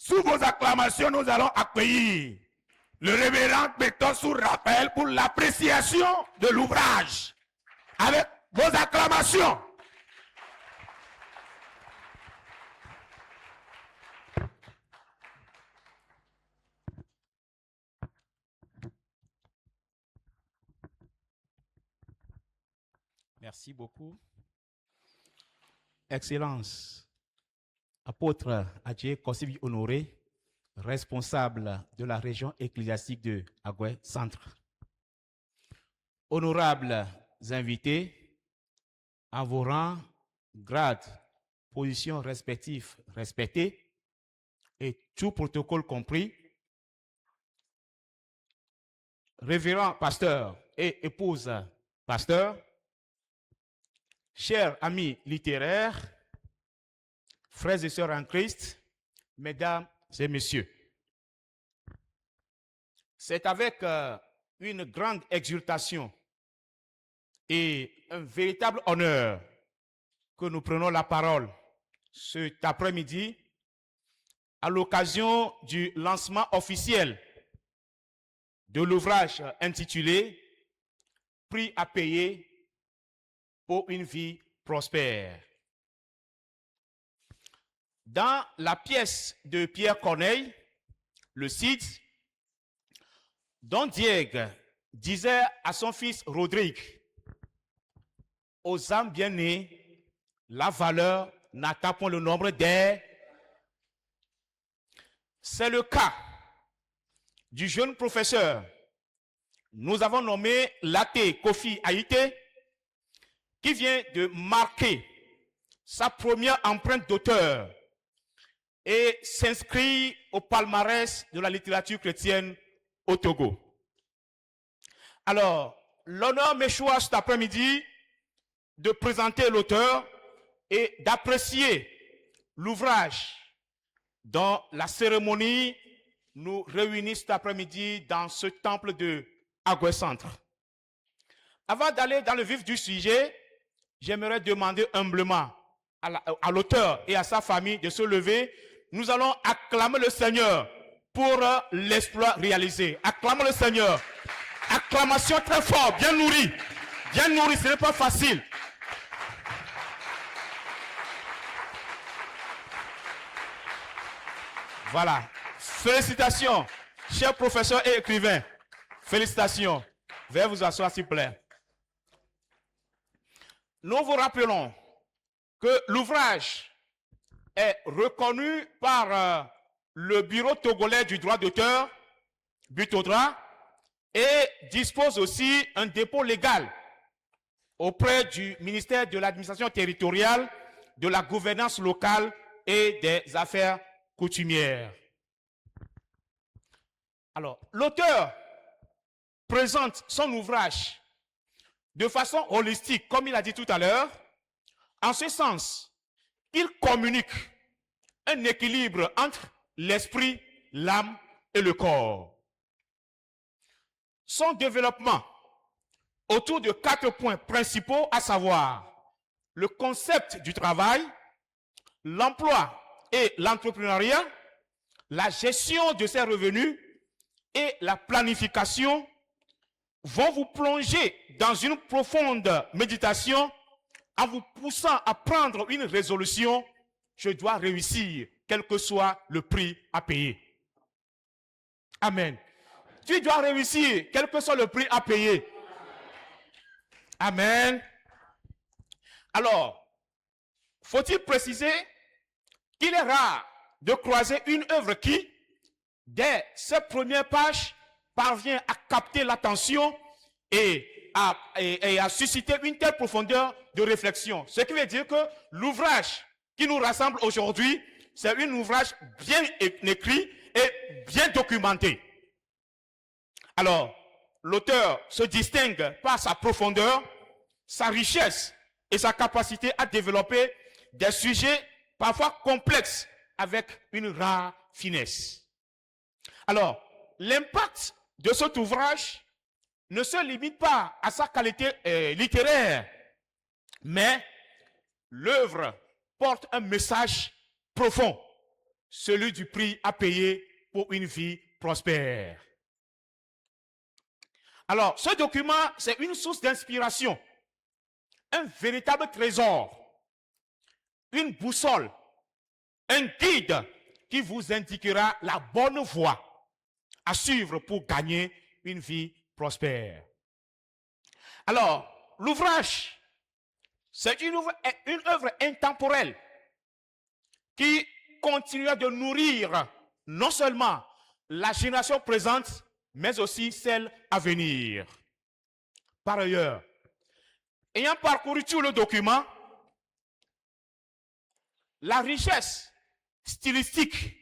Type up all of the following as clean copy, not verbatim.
Sous vos acclamations, nous allons accueillir le révérend Pétor sous rappel pour l'appréciation de l'ouvrage. Avec vos acclamations. Merci beaucoup. Excellence, apôtre Adjé Kossivi Honoré, responsable de la région ecclésiastique de Agoué Centre. Honorables invités, en vos rangs, grades, positions respectives respectées et tout protocole compris, révérend pasteur et épouse pasteur, chers amis littéraires, frères et sœurs en Christ, mesdames et messieurs, c'est avec une grande exultation et un véritable honneur que nous prenons la parole cet après-midi à l'occasion du lancement officiel de l'ouvrage intitulé « Prix à payer pour une vie prospère ». Dans la pièce de Pierre Corneille, le Cid, Don Diego disait à son fils Rodrigue, « Aux âmes bien-nées, la valeur n'atteint point le nombre des... » C'est le cas du jeune professeur. Nous avons nommé Laté Kofi Haïté, qui vient de marquer sa première empreinte d'auteur et s'inscrit au palmarès de la littérature chrétienne au Togo. Alors, l'honneur m'échoit cet après-midi de présenter l'auteur et d'apprécier l'ouvrage dont la cérémonie nous réunit cet après-midi dans ce temple de Agoué Centre. Avant d'aller dans le vif du sujet, j'aimerais demander humblement à l'auteur et à sa famille de se lever. Nous allons acclamer le Seigneur pour l'exploit réalisé. Acclamons le Seigneur. Acclamation très forte, bien nourrie. Bien nourrie, ce n'est pas facile. Voilà. Félicitations, chers professeurs et écrivains. Félicitations. Veuillez vous asseoir, s'il vous plaît. Nous vous rappelons que l'ouvrage est reconnu par le Bureau togolais du droit d'auteur, Butodra, et dispose aussi un dépôt légal auprès du ministère de l'administration territoriale, de la gouvernance locale et des affaires coutumières. Alors, l'auteur présente son ouvrage de façon holistique, comme il a dit tout à l'heure, en ce sens, il communique un équilibre entre l'esprit, l'âme et le corps. Son développement autour de 4 points principaux, à savoir le concept du travail, l'emploi et l'entrepreneuriat, la gestion de ses revenus et la planification, vont vous plonger dans une profonde méditation en vous poussant à prendre une résolution. Je dois réussir, quel que soit le prix à payer. Amen. Tu dois réussir, quel que soit le prix à payer. Amen. Alors, faut-il préciser qu'il est rare de croiser une œuvre qui, dès ses premières pages, parvient à capter l'attention et à susciter une telle profondeur de réflexion. Ce qui veut dire que l'ouvrage qui nous rassemble aujourd'hui, c'est un ouvrage bien écrit et bien documenté. Alors, l'auteur se distingue par sa profondeur, sa richesse et sa capacité à développer des sujets parfois complexes avec une rare finesse. Alors, l'impact de cet ouvrage ne se limite pas à sa qualité littéraire, mais l'œuvre porte un message profond celui du prix à payer pour une vie prospère. Alors, ce document, c'est une source d'inspiration, un véritable trésor, une boussole, un guide qui vous indiquera la bonne voie à suivre pour gagner une vie prospère. Alors, l'ouvrage, c'est une œuvre intemporelle qui continuera de nourrir non seulement la génération présente, mais aussi celle à venir. Par ailleurs, ayant parcouru tout le document, la richesse stylistique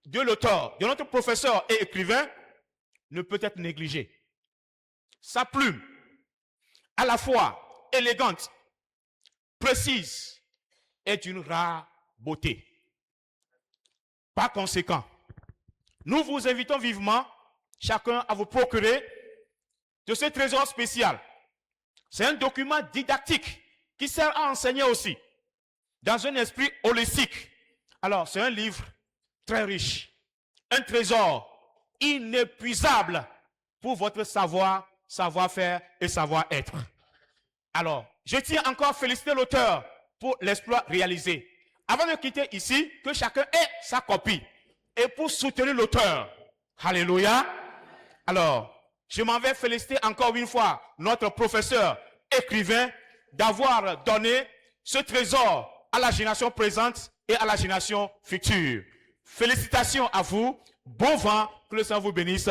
de l'auteur, de notre professeur et écrivain, ne peut être négligée. Sa plume, à la fois élégante, précise, est d'une rare beauté. Par conséquent, nous vous invitons vivement, chacun, à vous procurer de ce trésor spécial. C'est un document didactique qui sert à enseigner aussi, dans un esprit holistique. Alors, c'est un livre très riche, un trésor inépuisable pour votre savoir-faire et savoir-être. Alors, je tiens encore à féliciter l'auteur pour l'exploit réalisé. Avant de quitter ici, que chacun ait sa copie. Et pour soutenir l'auteur, alléluia. Alors, je m'en vais féliciter encore une fois notre professeur écrivain d'avoir donné ce trésor à la génération présente et à la génération future. Félicitations à vous, bon vent, que le Seigneur vous bénisse.